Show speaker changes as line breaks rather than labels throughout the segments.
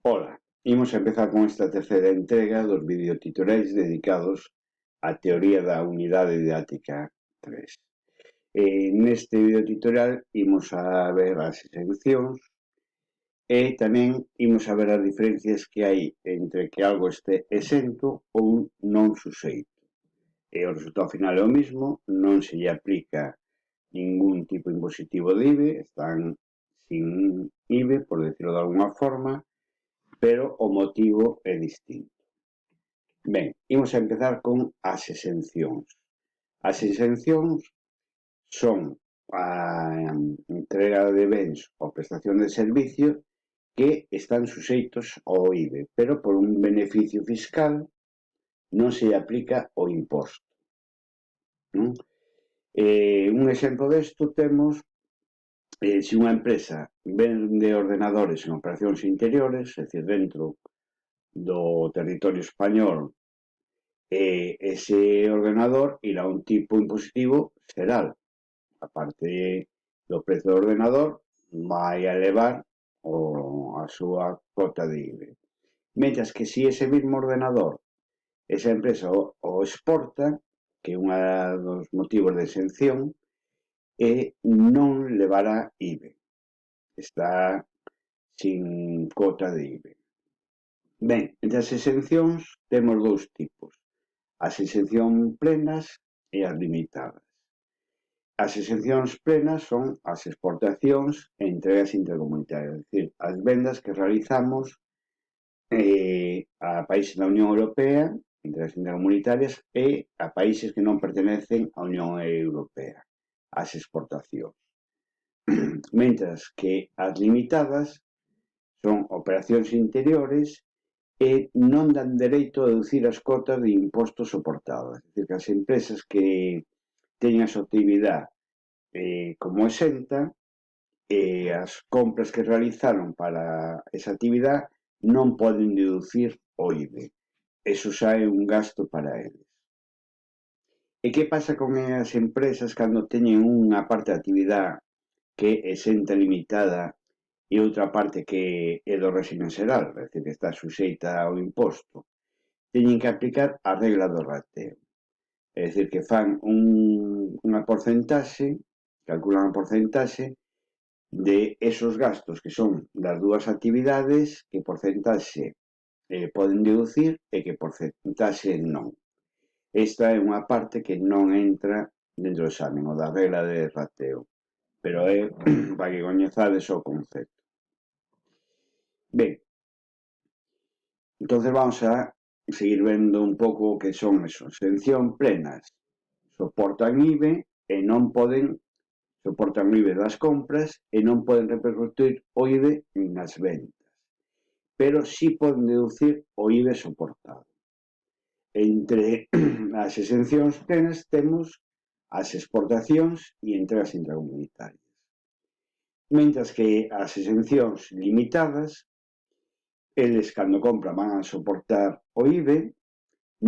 Ola, imos empezar con esta terceira entrega dos videotutoriais dedicados á teoría da unidade didáctica 3. Neste videotutorial imos a ver as exencións e tamén imos a ver as diferencias que hai entre que algo este exento ou non suxeito. E o resultado final é o mismo, non se lle aplica ningún tipo impositivo de IBE, están sin IBE, por decirlo de alguna forma, pero o motivo é distinto. Ben, imos a empezar con as exencións. As exencións son a entrega de bens ou prestación de servicio que están suxeitos ao IBE, pero por un beneficio fiscal non se aplica o imposto. Non? Un exemplo desto temos se unha empresa vende ordenadores en operacións interiores, é dicir, dentro do territorio español, ese ordenador irá a un tipo impositivo xeral. A parte do prezo do ordenador, vai a elevar a súa cota de IBE. Mentras que se ese mismo ordenador, esa empresa o exporta, que é un dos motivos de exención, non levará IBE. Está sin cota de IBE. Ben, entre as exencións temos dous tipos. As exencións plenas e as limitadas. As exencións plenas son as exportacións e entregas intercomunitarias, é dicir, as vendas que realizamos a países da Unión Europea, entregas intercomunitarias, e a países que non pertenecen á Unión Europea, as exportacións. Mentras que as limitadas son operacións interiores e non dan dereito a deducir as cotas de impostos soportadas. É dicir, que as empresas que teñen a súa actividade como exenta e as compras que realizaron para esa actividade non poden deducir o IBE. Eso xa é un gasto para eles. E que pasa con as empresas cando teñen unha parte da actividade que é exenta limitada e outra parte que é do régimen xeral, é dicir, que está suxeita ao imposto? Teñen que aplicar a regla do rateo. É dicir, que fan unha porcentaxe, calculan a porcentaxe de esos gastos que son das dúas actividades, que porcentaxe poden deducir e que porcentaxe non. Esta é unha parte que non entra dentro do examen, o da regla de rateo, pero é para que coñezades o concepto. Ben, entonces vamos a seguir vendo un pouco o que son eso. Exención plenas, soportan IBE e non poden soportan o IBE das compras e non poden repercutir o IBE nas ventas, pero sí poden deducir o IBE soportado. Entre as exencións plenas temos as exportacións e entregas intracomunitarias. Mentras que as exencións limitadas, eles cando compran van a soportar o IBE,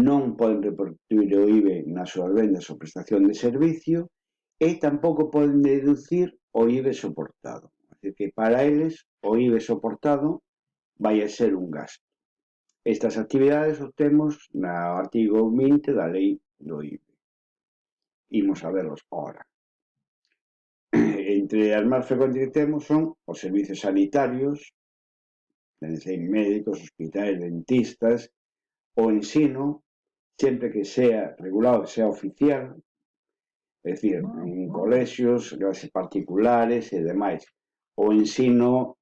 non poden repercutir o IBE nas súas vendas ou prestación de servicio e tampouco poden deducir o IBE soportado. É dicir, que para eles o IBE soportado vai a ser un gasto. Estas actividades os temos no artigo 20 da lei do IBE. Imos a verlos ahora. Entre as máis frecuentes que temos son os servicios sanitarios, médicos, hospitais, dentistas, o ensino, sempre que sea regulado, que sea oficial, é dicir, en colexios, clases particulares e demais. O ensino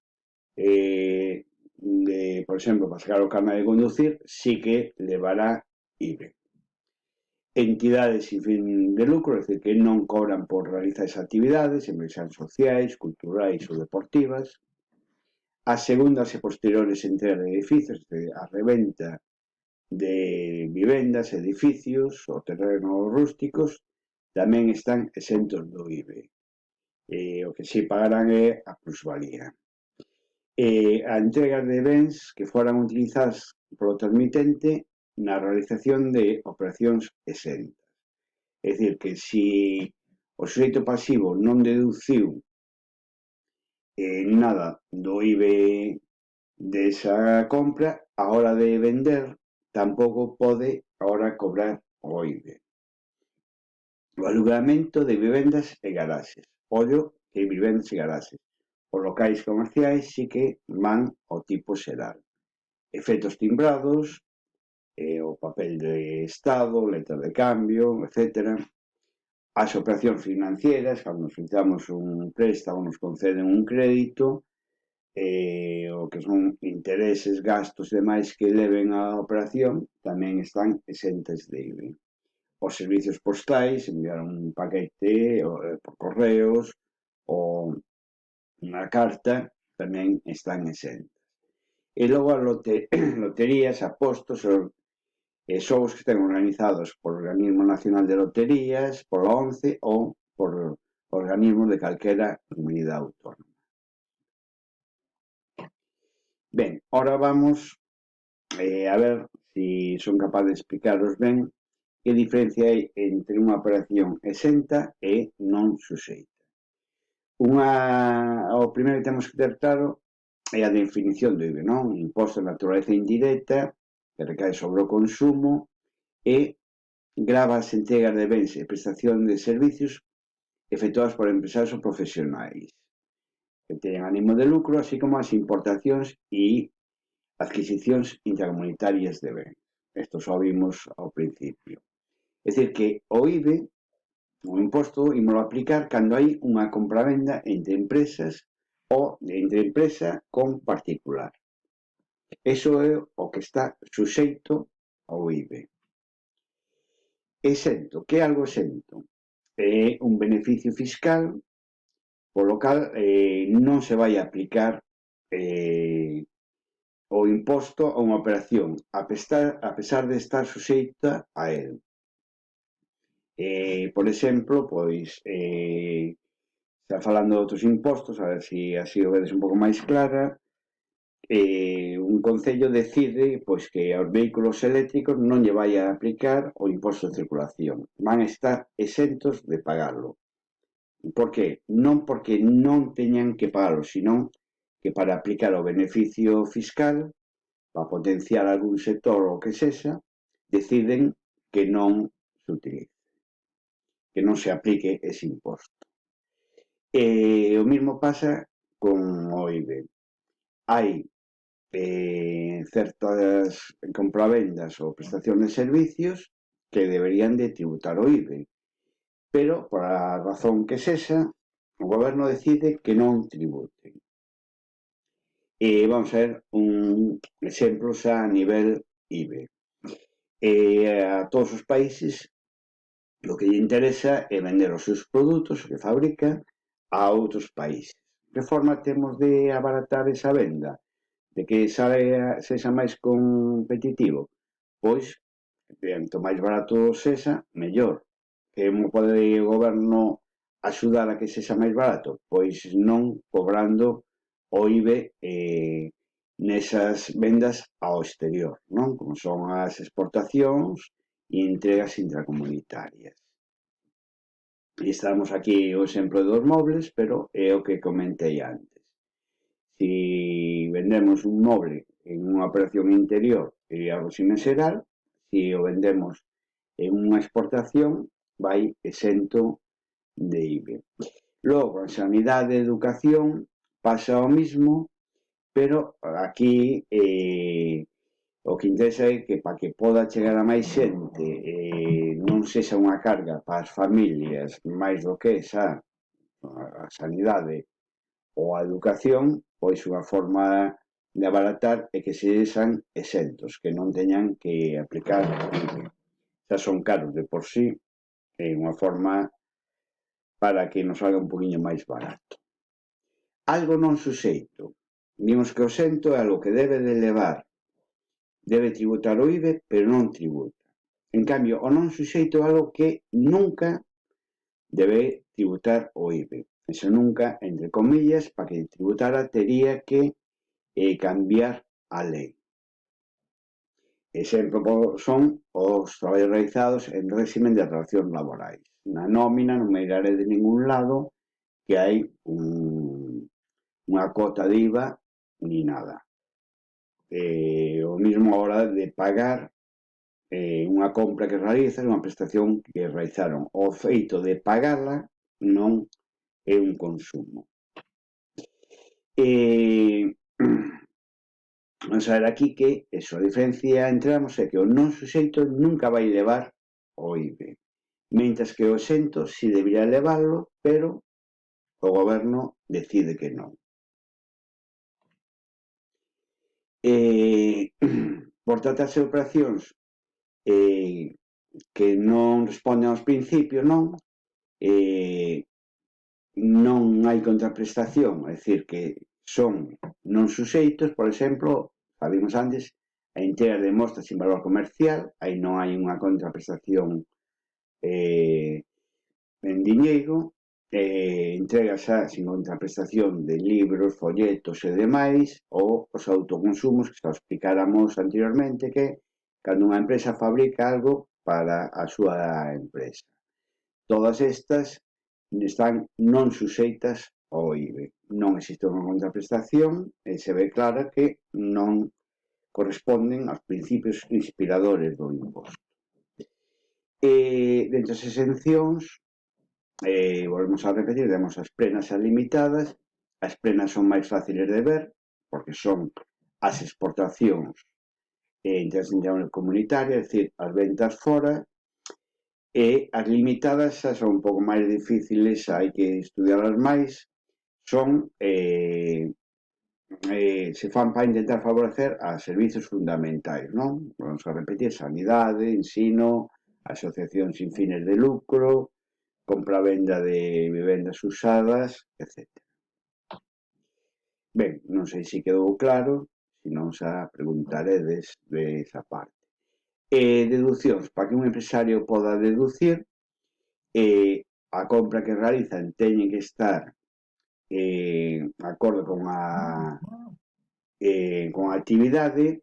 por exemplo, para sacar o carné de conducir, sí que levará IBE. Entidades sin fin de lucro, é dicir, que non cobran por realizar esas actividades, sempre que sean sociais, culturais ou deportivas. As segundas e posteriores entregas de edificios, a reventa de vivendas, edificios ou terrenos rústicos, tamén están exentos do IBE. O que sí pagarán é a plusvalía. A entrega de bens que foran utilizadas polo transmitente na realización de operacións exentas. É dicir, que se o suxeito pasivo non deduciu nada do IBE desa compra, a hora de vender, tampouco pode agora cobrar o IBE. O alugamento de vivendas e garaxes. Ollo que vivendas e garaxes. Os locais comerciais sí que van ao tipo xeral. Efectos timbrados, o papel de Estado, letra de cambio, etcétera. As operacións financieras, cando nos solicitamos un préstamo, nos conceden un crédito, o que son intereses, gastos e demais que leven á operación, tamén están exentes de IBI. Os servicios postais, enviar un paquete por correos ou unha carta, tamén están exentas. E logo as loterías, apostos, xogos que estén organizados por o Organismo Nacional de Loterías, pola ONCE ou por organismos de calquera comunidade autónoma. Ben, ora vamos a ver se son capaz de explicaros ben que diferencia hai entre unha operación exenta e non suxeita. O primeiro que temos que ter claro é a definición do IBE, non? Imposto de naturaleza indirecta que recae sobre o consumo e grava as entregas de bens e prestación de servicios efectuadas por empresarios ou profesionais que teñen ánimo de lucro, así como as importacións e adquisicións intracomunitarias de bens. Isto só vimos ao principio. É dicir, que o IBE, o imposto, ímolo aplicar cando hai unha compravenda entre empresas ou entre empresa con particular. Eso é o que está suxeito ao IBE. Exento. Que é algo exento? É un beneficio fiscal polo cal non se vai aplicar o imposto a unha operación a pesar de estar suxeita a él. Por exemplo, pois, está falando de outros impostos, a ver se así o vedes un pouco máis clara, un concello decide pois que aos vehículos eléctricos non lle vai a aplicar o imposto de circulación, van a estar exentos de pagarlo. Por que? Non porque non teñan que pagalo, senón que para aplicar o beneficio fiscal, para potenciar algún sector ou que sexa, deciden que non se utilice, que non se aplique ese imposto. O mismo pasa con o IBE. Hai certas compravendas ou prestación de servicios que deberían de tributar o IBE, pero, por a razón que sexa, o goberno decide que non tributen. Vamos a ver un exemplo xa a nivel IBE. A todos os países o que lle interesa é vender os seus produtos que fabrica a outros países. De forma temos de abaratar esa venda, de que sexa máis competitivo. Pois, tanto máis barato sexa, mellor. Como pode o goberno axudar a que sexa máis barato? Pois non cobrando o IBE nesas vendas ao exterior, non? Como son as exportacións e entregas intracomunitarias. E estamos aquí o exemplo dos mobles, pero é o que comentei antes. Si vendemos un moble en unha operación interior e algo xeral, si o vendemos en unha exportación, vai exento de IBE. Logo, en sanidade e educación pasa o mismo, pero aquí o que interesa é que para que poda chegar a máis xente non sexa unha carga para as familias máis do que xa a sanidade ou a educación, pois unha forma de abaratar é que sexan exentos, que non teñan que aplicar IBE. Xa son caros de por sí, é unha forma para que nos salga un poquinho máis barato. Algo non suxeito. Vimos que o exento é algo que debe de levar, debe tributar o IBE, pero non tributa. En cambio, o non suxeito é algo que nunca debe tributar o IBE. Eso nunca, entre comillas, para que tributara tería que cambiar a lei. Exemplo son os traballos realizados en régimen de relacións laborais. Na nómina non me irá de ningún lado que hai unha cota de IVA ni nada. o mesmo a hora de pagar unha compra que realizas, unha prestación que realizaron. O feito de pagala non é un consumo. Vamos a ver aquí que eso, a diferencia entre ambos é que o non suxeito nunca vai levar o IBE, mentras que o exento si debería levarlo, pero o goberno decide que non. Por tratarse de operacións que non responden aos principios, non? Non hai contraprestación, é dicir, que son non suxeitos, por exemplo, sabemos antes, a entrega de mostras sin valor comercial, aí non hai unha contraprestación en diñeiro, entrega xa sin contraprestación de libros, folletos e demais, ou os autoconsumos, que xa explicáramos anteriormente, que cando unha empresa fabrica algo para a súa empresa. Todas estas están non suxeitas ao IBE. Non existe unha contraprestación e se ve clara que non corresponden aos principios inspiradores do imposto. Dentro das exencións, volvemos a repetir, temos as plenas e as limitadas. As plenas son máis fáciles de ver, porque son as exportacións internacional comunitaria, é dicir, as ventas fora, e as limitadas xa son un pouco máis difíciles, hai que estudiarlas máis, son se fan para intentar favorecer a servizos fundamentais, non? Vamos a repetir, sanidade, ensino, asociacións sin fines de lucro, compra-venda de vivendas usadas, etc. Ben, non sei se quedou claro, se non xa preguntaredes de esa parte. Deducións, para que un empresario poda deducir, a compra que realizan teñen que estar acorde con a actividade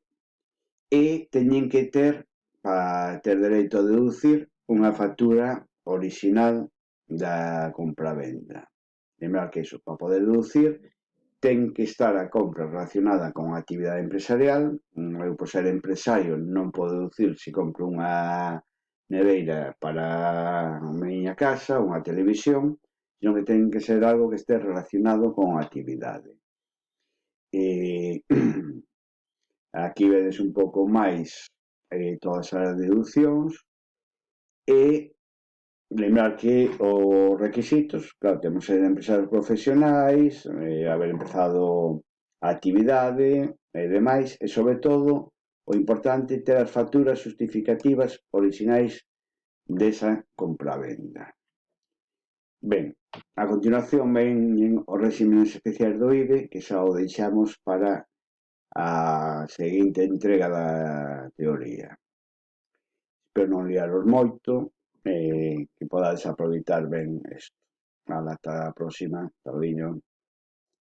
e teñen que ter, para ter dereito a deducir, unha factura orixinal da compravenda. Lembrar que iso, para poder deducir, ten que estar a compra relacionada con a actividade empresarial. Eu, por ser empresario, non podo deducir se compro unha neveira para a miña casa, unha televisión, sino que ten que ser algo que este relacionado con a actividade. Aquí vedes un pouco máis todas as deducións e lembrar que os requisitos, claro, temos que ser empresarios profesionais, haber empezado a actividade e demais, e sobre todo o importante ter as facturas justificativas orixinais desa compravenda. Ben, a continuación ven os réximes especiais do IBE, que xa o deixamos para a seguinte entrega da teoría. Espero non liaros moito, que podades aproveitar ben isto. Ata a próxima, Saudiño.